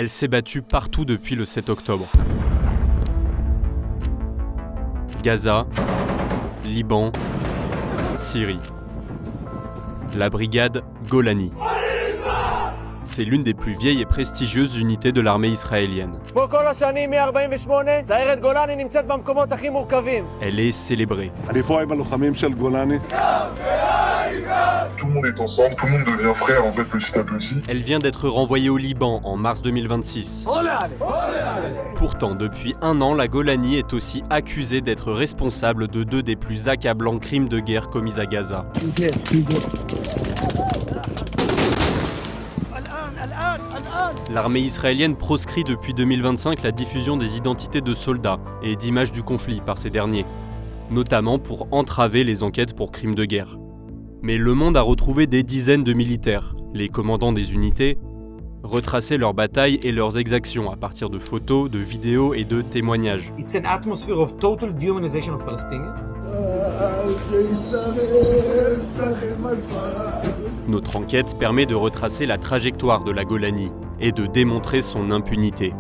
Elle s'est battue partout depuis le 7 octobre. Gaza, Liban, Syrie. La brigade Golani. C'est l'une des plus vieilles et prestigieuses unités de l'armée israélienne. Elle est célébrée. Tout le monde est ensemble, tout le monde devient frère en fait petit à petit. Elle vient d'être renvoyée au Liban en mars 2026. Pourtant, depuis un an, la Golani est aussi accusée d'être responsable de 2 des plus accablants crimes de guerre commis à Gaza. L'armée israélienne proscrit depuis 2025 la diffusion des identités de soldats et d'images du conflit par ces derniers, notamment pour entraver les enquêtes pour crimes de guerre. Mais Le Monde a retrouvé des dizaines de militaires, les commandants des unités, retracer leurs batailles et leurs exactions à partir de photos, de vidéos et de témoignages. It's an atmosphere of total dehumanization of Palestinians. Notre enquête permet de retracer la trajectoire de la Golani et de démontrer son impunité.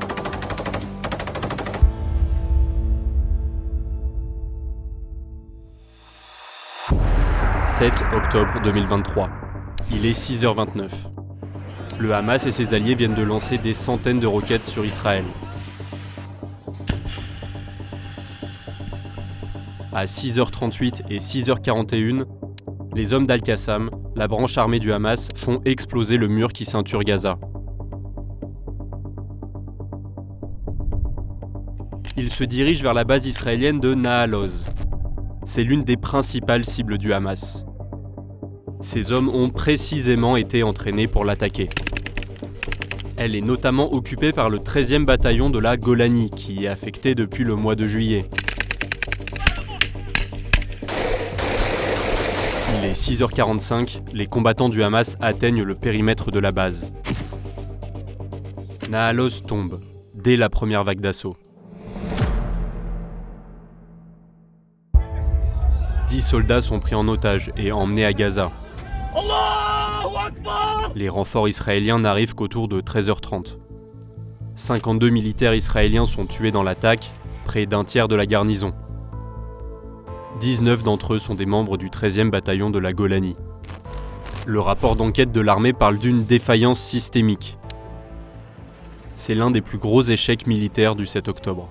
« 7 octobre 2023. Il est 6h29. Le Hamas et ses alliés viennent de lancer des centaines de roquettes sur Israël. À 6h38 et 6h41, les hommes d'Al-Qassam, la branche armée du Hamas, font exploser le mur qui ceinture Gaza. Ils se dirigent vers la base israélienne de Nahal-Oz. C'est l'une des principales cibles du Hamas. Ces hommes ont précisément été entraînés pour l'attaquer. Elle est notamment occupée par le 13e bataillon de la Golani, qui est affecté depuis le mois de juillet. Il est 6h45, les combattants du Hamas atteignent le périmètre de la base. Nahal-Oz tombe, dès la première vague d'assaut. 10 soldats sont pris en otage et emmenés à Gaza. Les renforts israéliens n'arrivent qu'autour de 13h30. 52 militaires israéliens sont tués dans l'attaque, près d'un tiers de la garnison. 19 d'entre eux sont des membres du 13e bataillon de la Golani. Le rapport d'enquête de l'armée parle d'une défaillance systémique. C'est l'un des plus gros échecs militaires du 7 octobre.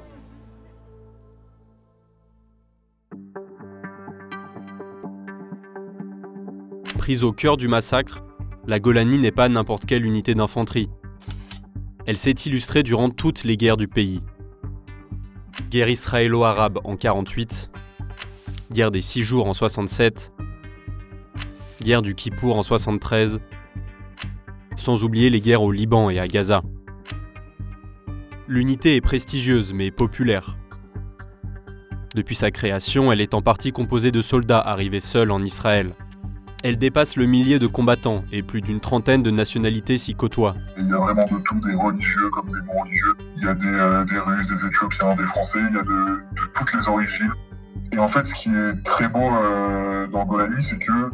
Prise au cœur du massacre, la Golani n'est pas n'importe quelle unité d'infanterie. Elle s'est illustrée durant toutes les guerres du pays. Guerre israélo-arabe en 1948, guerre des 6 jours en 1967, guerre du Kippour en 1973, sans oublier les guerres au Liban et à Gaza. L'unité est prestigieuse mais populaire. Depuis sa création, elle est en partie composée de soldats arrivés seuls en Israël. Elle dépasse le millier de combattants et plus d'une trentaine de nationalités s'y côtoient. Il y a vraiment de tout, des religieux comme des non-religieux. Il y a des Russes, des Éthiopiens, des Français, il y a de toutes les origines. Et en fait, ce qui est très beau dans Golani, c'est que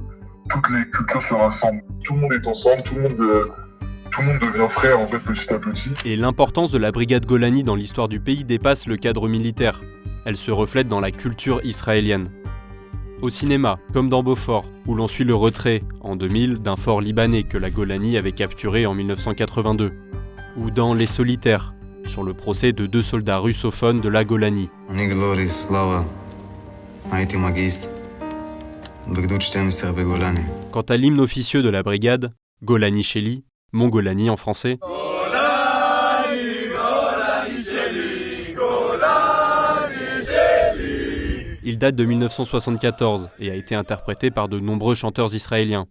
toutes les cultures se rassemblent. Tout le monde est ensemble, tout le monde devient frère en fait petit à petit. Et l'importance de la brigade Golani dans l'histoire du pays dépasse le cadre militaire. Elle se reflète dans la culture israélienne. Au cinéma, comme dans Beaufort, où l'on suit le retrait, en 2000, d'un fort libanais que la Golani avait capturé en 1982. Ou dans Les Solitaires, sur le procès de 2 soldats russophones de la Golani. Quant à l'hymne officieux de la brigade, Golani Sheli, Mon Golani en français, il date de 1974 et a été interprété par de nombreux chanteurs israéliens.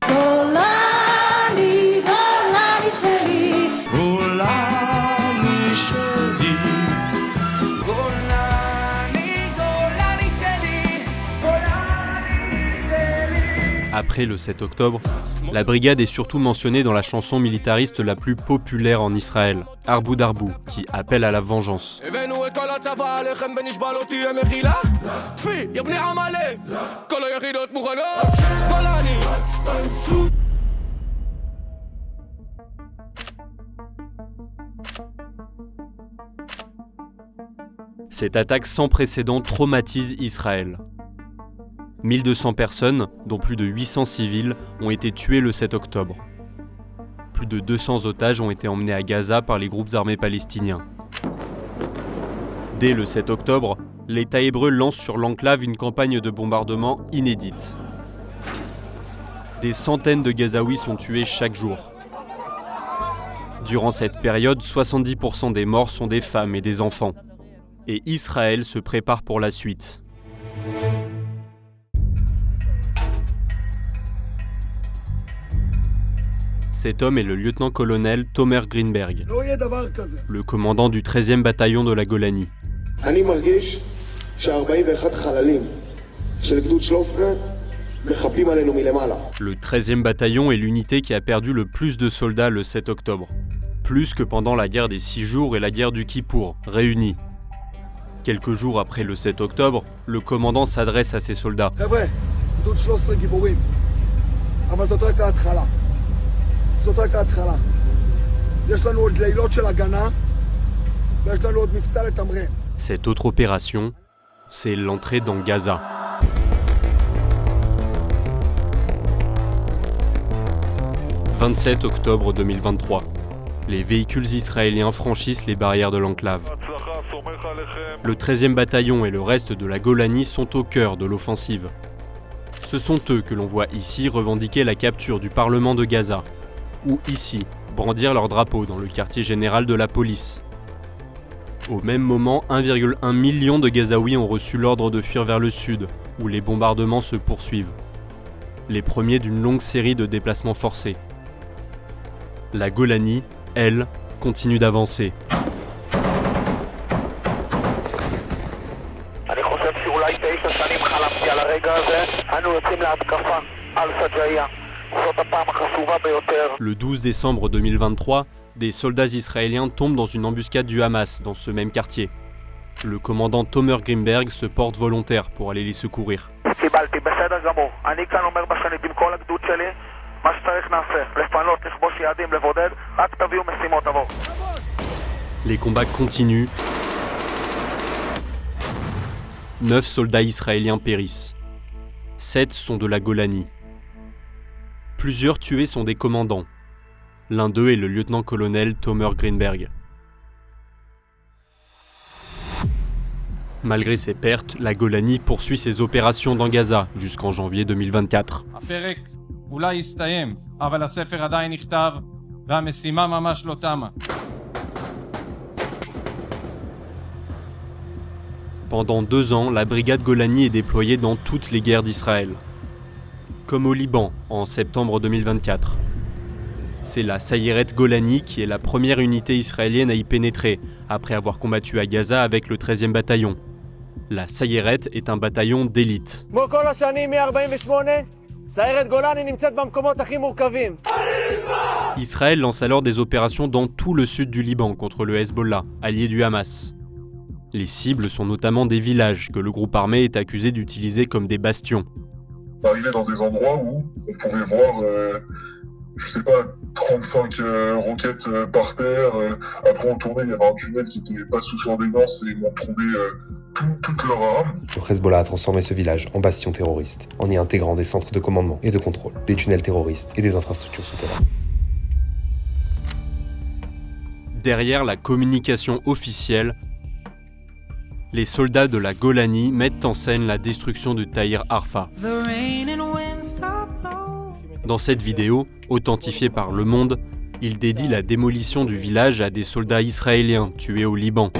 Après le 7 octobre, la brigade est surtout mentionnée dans la chanson militariste la plus populaire en Israël, Arbou Darbou, qui appelle à la vengeance. Cette attaque sans précédent traumatise Israël. 1200 personnes, dont plus de 800 civils, ont été tuées le 7 octobre. Plus de 200 otages ont été emmenés à Gaza par les groupes armés palestiniens. Dès le 7 octobre, l'État hébreu lance sur l'enclave une campagne de bombardement inédite. Des centaines de Gazaouis sont tués chaque jour. Durant cette période, 70% des morts sont des femmes et des enfants. Et Israël se prépare pour la suite. Cet homme est le lieutenant-colonel Tomer Greenberg, le commandant du 13e bataillon de la Golanie. Le 13e bataillon est l'unité qui a perdu le plus de soldats le 7 octobre. Plus que pendant la guerre des 6 jours et la guerre du Kippour, réunis. Quelques jours après le 7 octobre, le commandant s'adresse à ses soldats. Cette autre opération, c'est l'entrée dans Gaza. « 27 octobre 2023. Les véhicules israéliens franchissent les barrières de l'enclave. Le 13e bataillon et le reste de la Golanie sont au cœur de l'offensive. Ce sont eux que l'on voit ici revendiquer la capture du Parlement de Gaza, ou ici, brandir leur drapeau dans le quartier général de la police. Au même moment, 1,1 million de Gazaouis ont reçu l'ordre de fuir vers le sud, où les bombardements se poursuivent. Les premiers d'une longue série de déplacements forcés. La Golanie, elle, continue d'avancer. Le 12 décembre 2023, des soldats israéliens tombent dans une embuscade du Hamas dans ce même quartier. Le commandant Tomer Greenberg se porte volontaire pour aller les secourir. Les combats continuent. 9 soldats israéliens périssent. 7 sont de la Golanie. Plusieurs tués sont des commandants. L'un d'eux est le lieutenant-colonel Tomer Greenberg. Malgré ces pertes, la Golanie poursuit ses opérations dans Gaza jusqu'en janvier 2024. Pendant 2 ans, la brigade Golani est déployée dans toutes les guerres d'Israël. Comme au Liban, en septembre 2024. C'est la Sayeret Golani qui est la première unité israélienne à y pénétrer, après avoir combattu à Gaza avec le 13e bataillon. La Sayeret est un bataillon d'élite. Israël lance alors des opérations dans tout le sud du Liban contre le Hezbollah, allié du Hamas. Les cibles sont notamment des villages que le groupe armé est accusé d'utiliser comme des bastions. On arrivait dans des endroits où on pouvait voir, 35 roquettes par terre. Après on tournait, il y avait un tunnel qui n'était pas sous surveillance et on trouvait toutes leurs armes. Le Hezbollah a transformé ce village en bastion terroriste, en y intégrant des centres de commandement et de contrôle, des tunnels terroristes et des infrastructures souterraines. Derrière la communication officielle, les soldats de la Golanie mettent en scène la destruction de Tahir Arfa. Dans cette vidéo, authentifiée par Le Monde, il dédie la démolition du village à des soldats israéliens tués au Liban.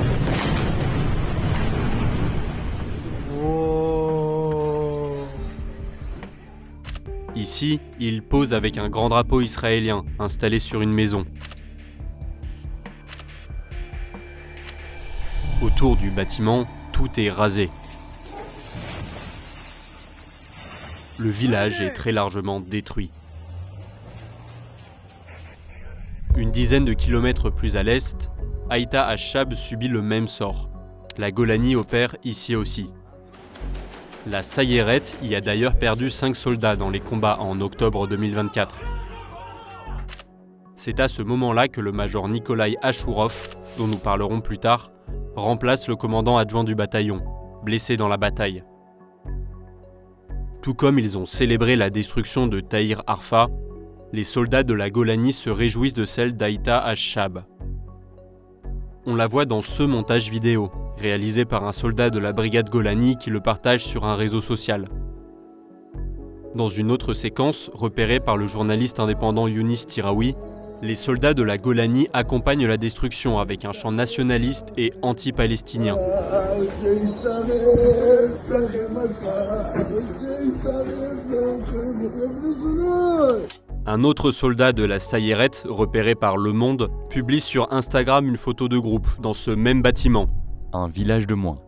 Ici, il pose avec un grand drapeau israélien installé sur une maison. Autour du bâtiment, tout est rasé. Le village est très largement détruit. Une dizaine de kilomètres plus à l'est, Haïta Hachab subit le même sort. La Golanie opère ici aussi. La Sayeret y a d'ailleurs perdu 5 soldats dans les combats en octobre 2024. C'est à ce moment-là que le major Nikolai Ashurov, dont nous parlerons plus tard, remplace le commandant adjoint du bataillon, blessé dans la bataille. Tout comme ils ont célébré la destruction de Tahir Arfa, les soldats de la Golani se réjouissent de celle d'Aïta Ash-Shab. On la voit dans ce montage vidéo, réalisé par un soldat de la brigade Golani qui le partage sur un réseau social. Dans une autre séquence, repérée par le journaliste indépendant Younis Tiraoui, les soldats de la Golani accompagnent la destruction avec un chant nationaliste et anti-palestinien. Un autre soldat de la Sayeret, repéré par Le Monde, publie sur Instagram une photo de groupe dans ce même bâtiment. Un village de moins.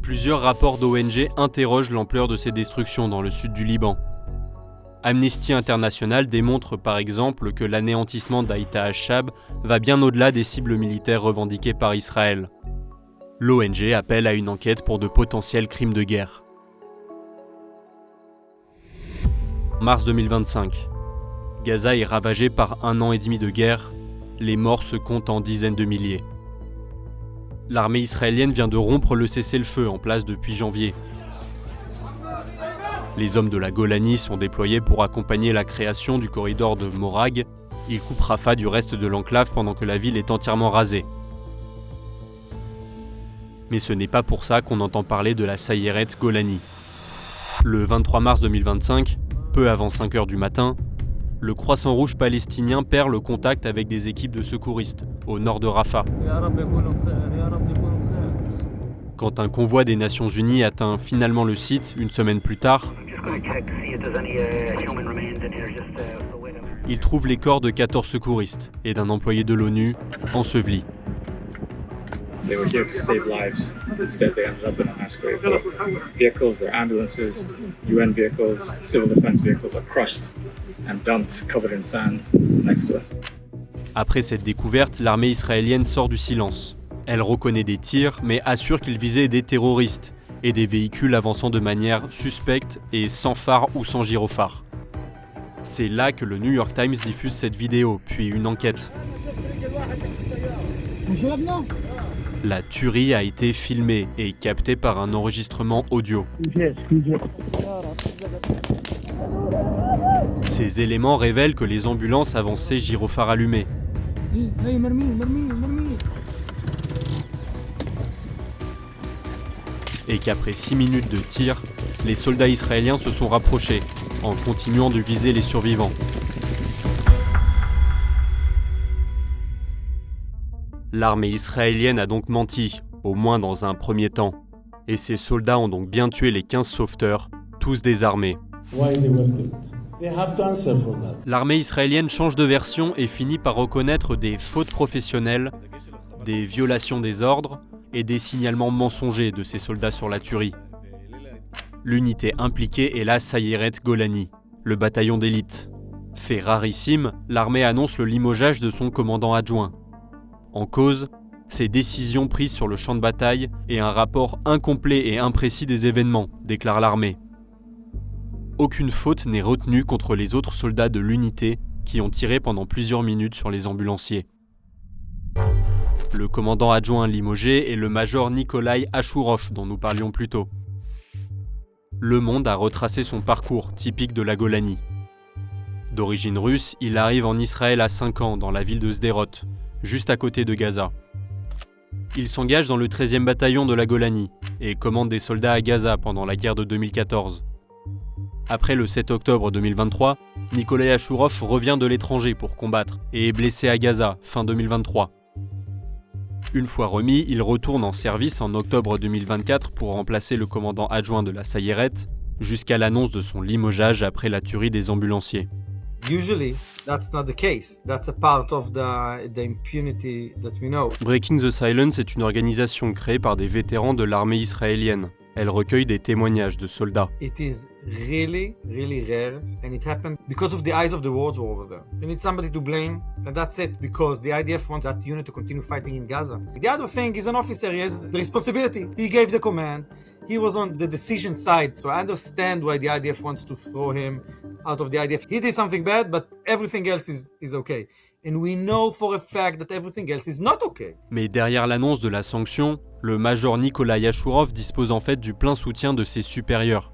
Plusieurs rapports d'ONG interrogent l'ampleur de ces destructions dans le sud du Liban. Amnesty International démontre par exemple que l'anéantissement d'Aïta Ash-Shab va bien au-delà des cibles militaires revendiquées par Israël. L'ONG appelle à une enquête pour de potentiels crimes de guerre. Mars 2025. Gaza est ravagée par 1 an et demi de guerre. Les morts se comptent en dizaines de milliers. L'armée israélienne vient de rompre le cessez-le-feu en place depuis janvier. Les hommes de la Golani sont déployés pour accompagner la création du corridor de Morag. Ils coupent Rafah du reste de l'enclave pendant que la ville est entièrement rasée. Mais ce n'est pas pour ça qu'on entend parler de la Sayeret Golani. Le 23 mars 2025, peu avant 5 h du matin, le Croissant Rouge palestinien perd le contact avec des équipes de secouristes au nord de Rafah. Quand un convoi des Nations Unies atteint finalement le site une semaine plus tard, il trouve les corps de 14 secouristes et d'un employé de l'ONU ensevelis. They were here to save lives. Instead, they ended up in a mass grave. Their vehicles, their ambulances, UN vehicles, civil defense vehicles are crushed and dumped, covered in sand, next to us. Après cette découverte, l'armée israélienne sort du silence. Elle reconnaît des tirs, mais assure qu'ils visaient des terroristes et des véhicules avançant de manière suspecte et sans phare ou sans gyrophare. C'est là que le New York Times diffuse cette vidéo, puis une enquête. La tuerie a été filmée et captée par un enregistrement audio. Ces éléments révèlent que les ambulances avançaient gyrophares allumés. Et qu'après 6 minutes de tir, les soldats israéliens se sont rapprochés, en continuant de viser les survivants. L'armée israélienne a donc menti, au moins dans un premier temps. Et ses soldats ont donc bien tué les 15 sauveteurs, tous désarmés. L'armée israélienne change de version et finit par reconnaître des fautes professionnelles, des violations des ordres et des signalements mensongers de ses soldats sur la tuerie. L'unité impliquée est la Sayeret Golani, le bataillon d'élite. Fait rarissime, l'armée annonce le limogeage de son commandant adjoint. En cause, ses décisions prises sur le champ de bataille et un rapport incomplet et imprécis des événements, déclare l'armée. Aucune faute n'est retenue contre les autres soldats de l'unité qui ont tiré pendant plusieurs minutes sur les ambulanciers. Le commandant adjoint limogé est le major Nikolai Achourov dont nous parlions plus tôt. Le Monde a retracé son parcours typique de la Golani. D'origine russe, il arrive en Israël à 5 ans dans la ville de Sderot, juste à côté de Gaza. Il s'engage dans le 13e bataillon de la Golani et commande des soldats à Gaza pendant la guerre de 2014. Après le 7 octobre 2023, Nikolai Achourov revient de l'étranger pour combattre et est blessé à Gaza fin 2023. Une fois remis, il retourne en service en octobre 2024 pour remplacer le commandant adjoint de la Sayeret, jusqu'à l'annonce de son limogeage après la tuerie des ambulanciers. Usually, that's not the case. That's a part of the impunity that we know. Breaking the Silence est une organisation créée par des vétérans de l'armée israélienne. Elle recueille des témoignages de soldats. It is really, really rare, and it happened because of the eyes of the world were over there. You need somebody to blame, and that's it, because the IDF wants that unit to continue fighting in Gaza. The other thing is an officer, he has the responsibility. He gave the command. He was on the decision side, so I understand why the IDF wants to throw him out of the IDF. He did something bad, but everything else is okay. And we know for a fact that everything else is not okay. Mais derrière l'annonce de la sanction, le major Nikolai Ashurov dispose en fait du plein soutien de ses supérieurs.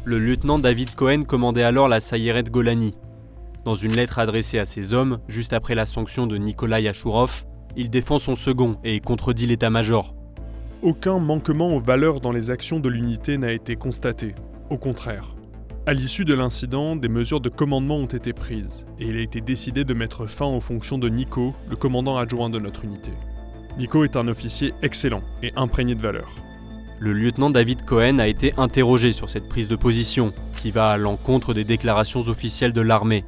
Le lieutenant David Cohen commandait alors la Sayeret Golani. Dans une lettre adressée à ses hommes, juste après la sanction de Nikolai Ashurov, il défend son second et contredit l'état-major. Aucun manquement aux valeurs dans les actions de l'unité n'a été constaté. Au contraire. À l'issue de l'incident, des mesures de commandement ont été prises, et il a été décidé de mettre fin aux fonctions de Nico, le commandant adjoint de notre unité. Nico est un officier excellent et imprégné de valeurs. Le lieutenant David Cohen a été interrogé sur cette prise de position, qui va à l'encontre des déclarations officielles de l'armée.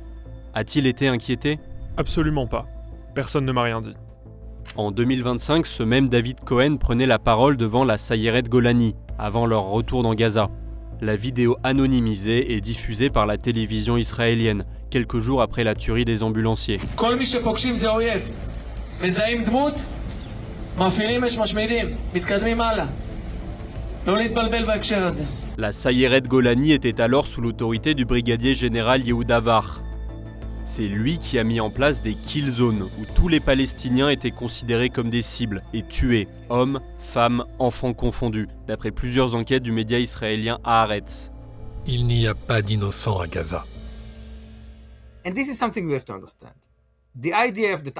A-t-il été inquiété ? Absolument pas. Personne ne m'a rien dit. En 2025, ce même David Cohen prenait la parole devant la Sayeret Golani, avant leur retour dans Gaza. La vidéo anonymisée est diffusée par la télévision israélienne, quelques jours après la tuerie des ambulanciers. La Sayeret Golani était alors sous l'autorité du brigadier général Yehuda Var. C'est lui qui a mis en place des kill zones où tous les Palestiniens étaient considérés comme des cibles et tués, hommes, femmes, enfants confondus, d'après plusieurs enquêtes du média israélien Haaretz. Il n'y a pas d'innocents à Gaza. And this is something we have to understand. The IDF that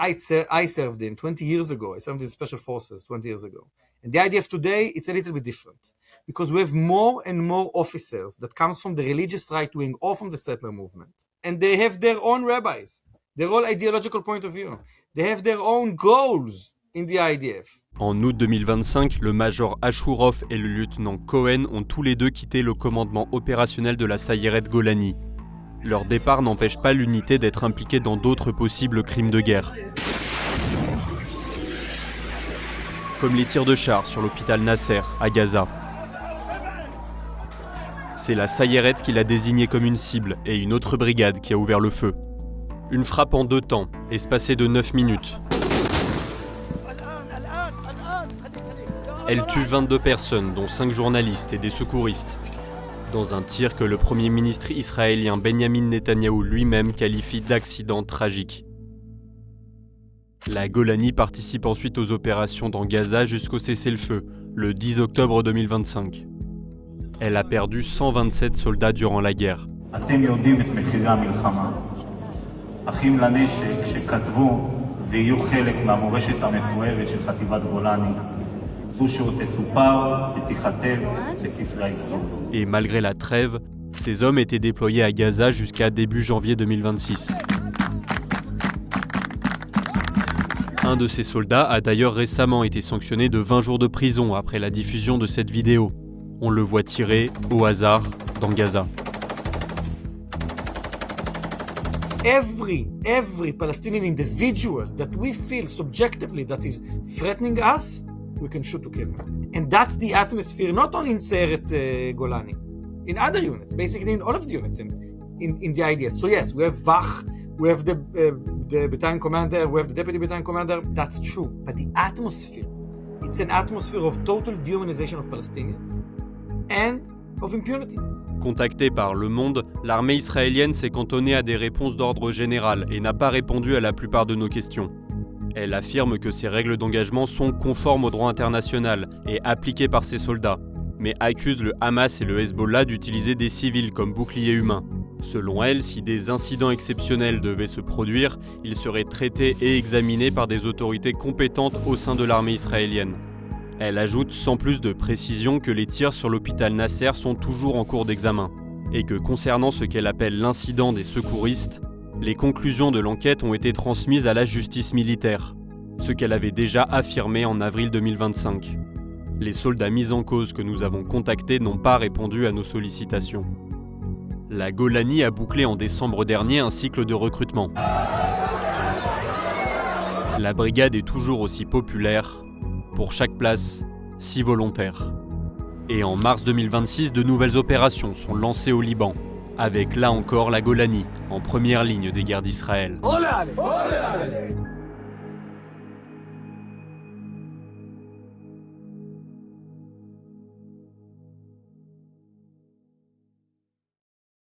I served in 20 years ago, I served in Special Forces 20 years ago. And the IDF today, it's a little bit different. Because we have more and more officers that comes from the religious right wing or from the settler movement. And they have their own rabbis, their own ideological point of view. They have their own goals in the IDF. En août 2025, le major Ashurov et le lieutenant Cohen ont tous les deux quitté le commandement opérationnel de la Sayeret Golani. Leur départ n'empêche pas l'unité d'être impliquée dans d'autres possibles crimes de guerre. Comme les tirs de chars sur l'hôpital Nasser, à Gaza. C'est la Sayeret qui l'a désigné comme une cible et une autre brigade qui a ouvert le feu. Une frappe en 2 temps, espacée de 9 minutes. Elle tue 22 personnes, dont 5 journalistes et des secouristes, dans un tir que le Premier ministre israélien Benjamin Netanyahou lui-même qualifie d'accident tragique. La Golani participe ensuite aux opérations dans Gaza jusqu'au cessez-le-feu, le 10 octobre 2025. Elle a perdu 127 soldats durant la guerre. Et malgré la trêve, ces hommes étaient déployés à Gaza jusqu'à début janvier 2026. Un de ces soldats a d'ailleurs récemment été sanctionné de 20 jours de prison après la diffusion de cette vidéo. On le voit tirer, au hasard, dans Gaza. Every Palestinian individual that we feel subjectively that is threatening us, we can shoot to kill him. And that's the atmosphere not only in Sayeret Golani, in other units, basically in all of the units in the IDF. So yes, we have Vach, we have the battalion commander, we have the deputy battalion commander, that's true. But the atmosphere, it's an atmosphere of total dehumanization of Palestinians and of impunity. Contactée par Le Monde, l'armée israélienne s'est cantonnée à des réponses d'ordre général et n'a pas répondu à la plupart de nos questions. Elle affirme que ces règles d'engagement sont conformes au droit international et appliquées par ses soldats, mais accuse le Hamas et le Hezbollah d'utiliser des civils comme boucliers humains. Selon elle, si des incidents exceptionnels devaient se produire, ils seraient traités et examinés par des autorités compétentes au sein de l'armée israélienne. Elle ajoute sans plus de précision que les tirs sur l'hôpital Nasser sont toujours en cours d'examen, et que concernant ce qu'elle appelle l'incident des secouristes, les conclusions de l'enquête ont été transmises à la justice militaire, ce qu'elle avait déjà affirmé en avril 2025. Les soldats mis en cause que nous avons contactés n'ont pas répondu à nos sollicitations. La Golani a bouclé en décembre dernier un cycle de recrutement. La brigade est toujours aussi populaire. Pour chaque place, 6 volontaires. Et en mars 2026, de nouvelles opérations sont lancées au Liban, avec là encore la Golani, en première ligne des guerres d'Israël.